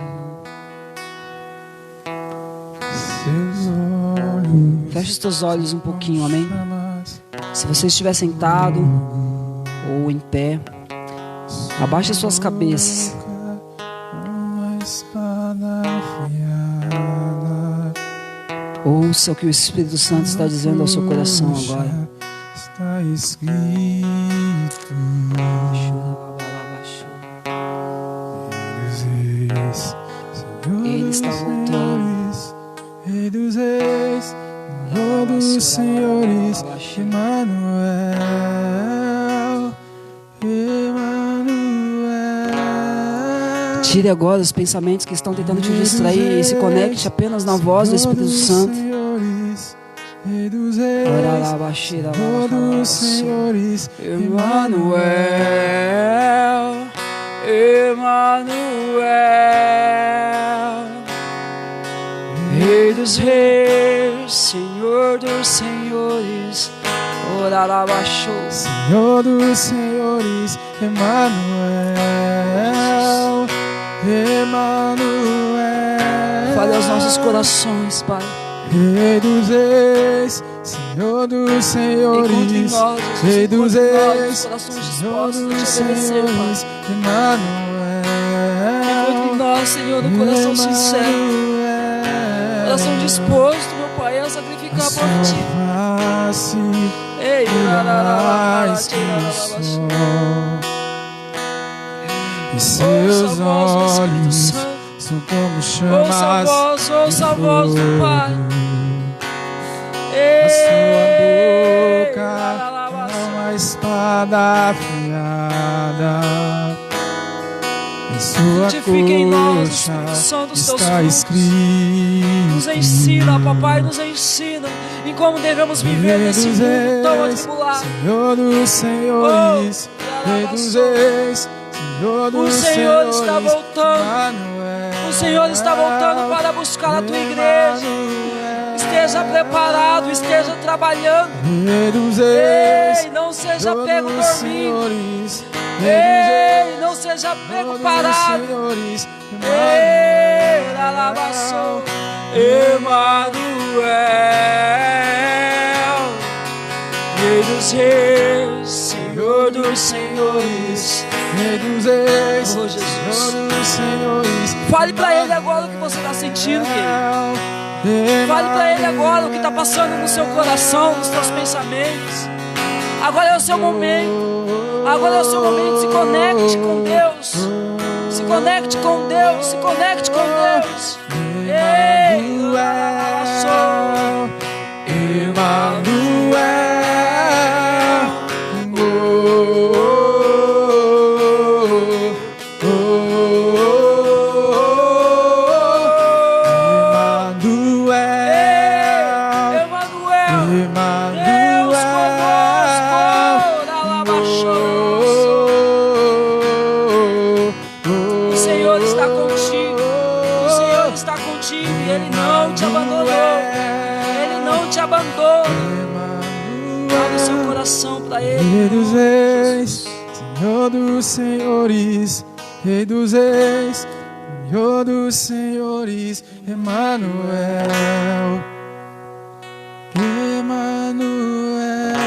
Feche os teus olhos um pouquinho, amém? Se você estiver sentado ou em pé, abaixe as suas cabeças. Ouça o que o Espírito Santo está dizendo ao seu coração agora. Está escrito: Ele está voltando. Rei dos reis, Senhor dos senhores, Emanuel, Emanuel. Tire agora os pensamentos que estão tentando te distrair e se conecte apenas na voz do Espírito Santo. Rei dos reis, Senhor dos senhores, Emanuel, Emanuel, Rei dos reis, Senhor dos senhores, orarabachou. Senhor dos senhores, Emanuel, Emanuel. Fale aos nossos corações, Pai. Rei dos reis, Senhor dos senhores, Rei dos reis, Senhor dos senhores, Emanuel. Encontre em nós, Senhor, um coração sincero, coração disposto, meu Pai, a sacrificar única por ti. Face Ei, mais que o sol, e seus olhos são como chamas. Ouça a voz do Pai. A sua boca é uma espada afiada. Em sua Frutifica em nós, coxa Espírito Santo, os teus está frutos. escrito: Nos ensina, papai, nos ensina em como devemos viver nesse mundo tão atribulado. Senhor dos senhores, Rei dos reis, Senhor dos O Senhor está voltando. Emmanuel, O Senhor está voltando para buscar a tua igreja. Esteja preparado, esteja trabalhando. Rei dos reis, Ei, não seja Senhor pego dos dormindo. senhores, Ei, não seja pego parado. senhores, Ei, alabação, Emanuel, Rei dos reis, Senhor dos senhores. Rei dos reis, Oh, Jesus. Senhor dos senhores. Fale pra Ele agora o que você está sentindo, querido. Fale pra Ele agora o que está passando no seu coração, nos seus pensamentos. Agora é o seu momento. Agora é o seu momento. Se conecte com Deus. Se conecte com Deus. Se conecte com Deus. Ei, Emmanuel, Emmanuel, Rei dos reis, Senhor dos senhores, Rei dos reis, Senhor dos senhores, Emmanuel,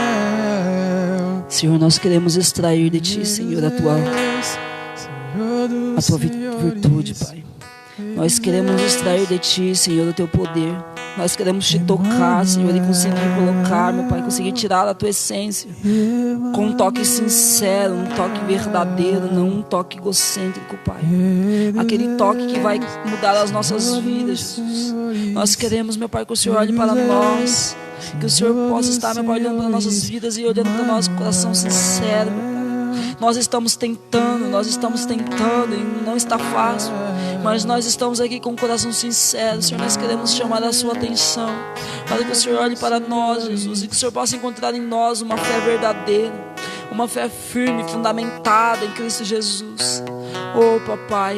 Emmanuel. Senhor, nós queremos extrair de Ti, Senhor, a Tua virtude, Pai. Nós queremos extrair de Ti, Senhor, o Teu poder. Nós queremos Te tocar, Senhor, e conseguir colocar, meu Pai, conseguir tirar da Tua essência com um toque sincero, um toque verdadeiro, não um toque egocêntrico, Pai. Aquele toque que vai mudar as nossas vidas, Jesus. Nós queremos, meu Pai, que o Senhor olhe para nós, que o Senhor possa estar, meu Pai, olhando para nossas vidas e olhando para nós com o coração sincero, meu Pai. Nós estamos tentando e não está fácil, mas nós estamos aqui com o coração sincero, Senhor. Nós queremos chamar a sua atenção para que o Senhor olhe para nós, Jesus, e que o Senhor possa encontrar em nós uma fé verdadeira, uma fé firme, fundamentada em Cristo Jesus. Oh, papai,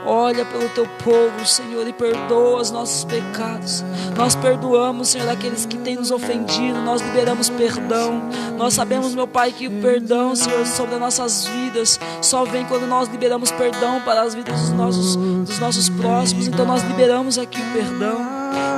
olha pelo teu povo, Senhor, e perdoa os nossos pecados. Nós perdoamos, Senhor, aqueles que têm nos ofendido. Nós liberamos perdão. Nós sabemos, meu Pai, que o perdão, Senhor, sobre as nossas vidas só vem quando nós liberamos perdão para as vidas dos nossos próximos. Então nós liberamos aqui o perdão.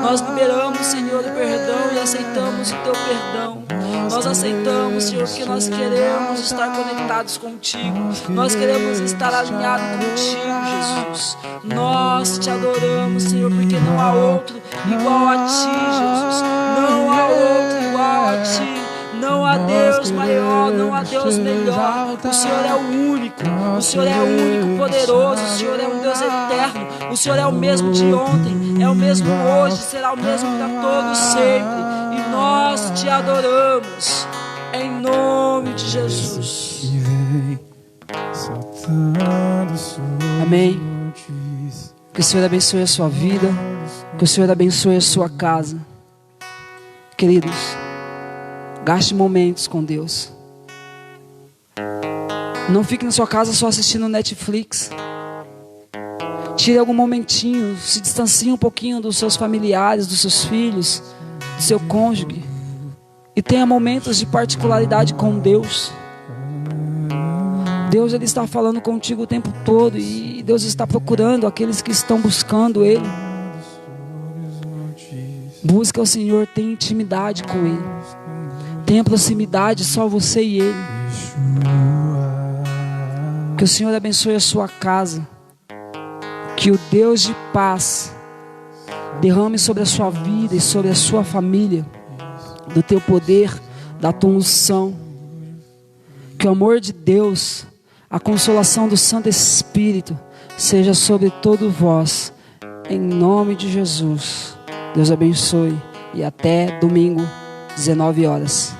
Nós liberamos, Senhor, o perdão e aceitamos o teu perdão. Nós aceitamos, Senhor, porque nós queremos estar conectados contigo. Nós queremos estar alinhados contigo, Jesus. Nós te adoramos, Senhor, porque não há outro igual a ti, Jesus. Não há outro igual a ti. Não há Deus maior, não há Deus melhor. O Senhor é o único. O Senhor é o único poderoso. O Senhor é um Deus eterno. O Senhor é o mesmo de ontem, é o mesmo hoje, será o mesmo para todos sempre. E nós te adoramos em nome de Jesus. Amém. Que o Senhor abençoe a sua vida, que o Senhor abençoe a sua casa. Queridos, gaste momentos com Deus. Não fique na sua casa só assistindo Netflix. Tire algum momentinho, se distancie um pouquinho dos seus familiares, dos seus filhos, do seu cônjuge. E tenha momentos de particularidade com Deus. Deus, Ele está falando contigo o tempo todo. E Deus está procurando aqueles que estão buscando Ele. Busca o Senhor, tenha intimidade com Ele. Tenha proximidade, só você e Ele. Que o Senhor abençoe a sua casa. Que o Deus de paz Derrame sobre a sua vida e sobre a sua família do teu poder, da tua unção. Que o amor de Deus, a consolação do Santo Espírito seja sobre todo vós, em nome de Jesus. Deus abençoe e até domingo, 19 horas.